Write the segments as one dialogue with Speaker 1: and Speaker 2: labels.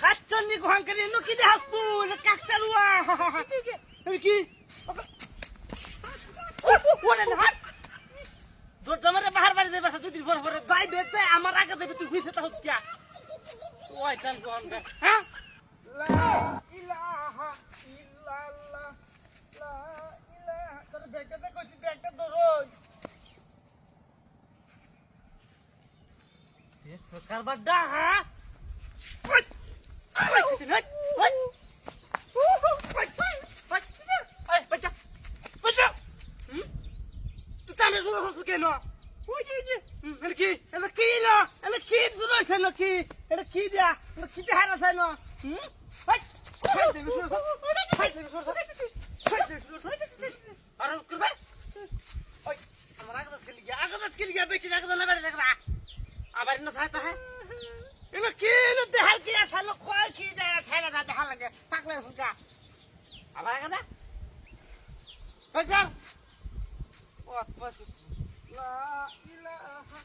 Speaker 1: খাচ্ছন্নি গোহাঙ্কারি কি দেখাস তুই কাকতারুয়া কি তোর জমারে বাহার বাড়ি দেবে দুদিন পরে পরে গাই বেঁধে আমার আগে দেবে তুই বুঝতে তাহলে কে ওই টান গোহাঙ্কার হ্যাঁ লা ইলাহা ইল্লাল্লাহ লা ইলাহা তোর ব্যাগটা কইছি ব্যাগটা ধরোই এ সরকার বাড্ডা হ্যাঁ আবার না চাইতা হ্যাঁ এলো কি দেখাল কি আছে কয় কি দেখা দেখা লাগে পাকলে ফুকা আবার আগে বাজার ও আত্মা লা ইলাহা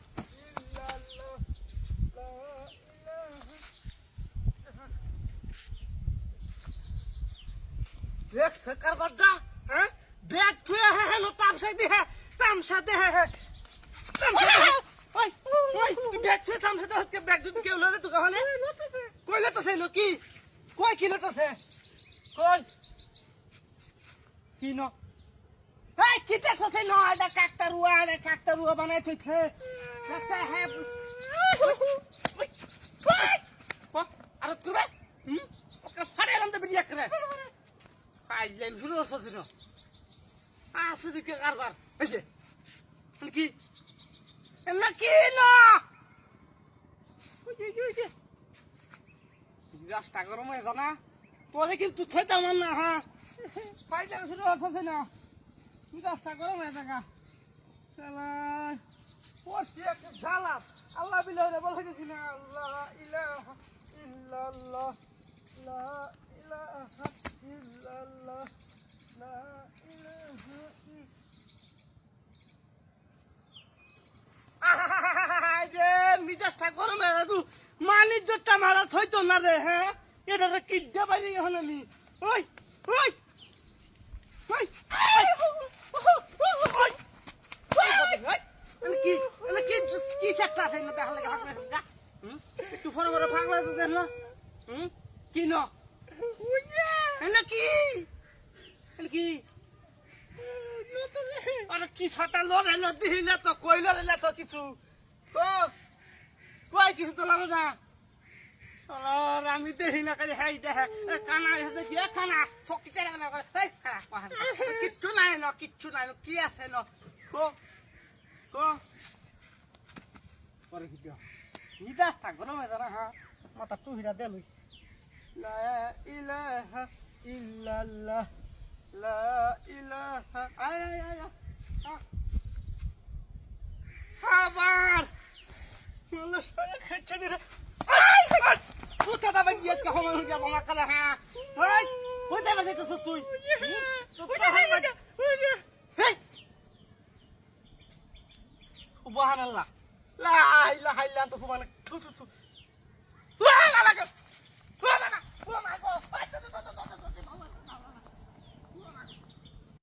Speaker 1: ইল্লাল্লাহ লা ইলাহা দেখ সরকার বাড্ডা হ্যাঁ ব্যাগ থুয়ে হ্যাঁ নো তামসা দে হ্যাঁ ওই ওই তুই ব্যাগ ছুঁয়ে তামসা দে ব্যাগ যদি কেউ লরে তো কখনে কইলে তো সেই লোকি কই কি লটছে কই কি ন এই কি দেখছ সেই ন এটা কাকতারুয়া বানাই থইছে কাকতা হ্যাঁ আর তুই ওকে ফাড়ে লাম দে বিয়া করে আইলেন শুরু হচ্ছে না আছে দিকে কারবার এই যে কি এলা কি না রাস্তা গরম হয়ে যা না তোরে কিন্তু থইতাম না হ্যাঁ পাইলে শুরু হচ্ছে না তুই রাস্তা গরম হয়ে থাকা পড়ছি একটা জ্বালাস আল্লাহ বিলে বল হয়েছি না আল্লাহ ইলাহা ইল্লাল্লাহ লা ইলাহা ইল্লাল্লাহ লা ইলাহা মিজাজটা গরমে মানিজ্যটা মারা থইতো না রে হ্যাঁ এটা কিডা বাইরে হনানি ওই ওই ওই কি কি কি চেষ্টা আছে না দেখা লাগে ভাগলে একটু ফরে ফরে ভাগলে তো দেন না কি ন কি কি আরে কি ছাতা লড়ে না দিলে তো কইলে না তো কিছু কই কিছু তো লাগে না আর আমি দেখি না খালি হাই দেখে কানা এসে কি কানা শক্তি চাই না কিচ্ছু নাই না কিচ্ছু নাই কি আছে না করে কি নিদাস থাক গরম হয়ে যারা হ্যাঁ মাথা টু হিরা দে লই লা ইলাহা ইল্লাল্লাহ লা ইলাহা আয় আবার মনে সরে খেছে রে পুতা দাবা গিয়ে কা হমন গিয়া বামা কালা হ্যাঁ ওই ওই দাবা যেতে তুই হেই সুবহানাল্লাহ লা ইলাহা ইল্লা আনতা সুবহানাক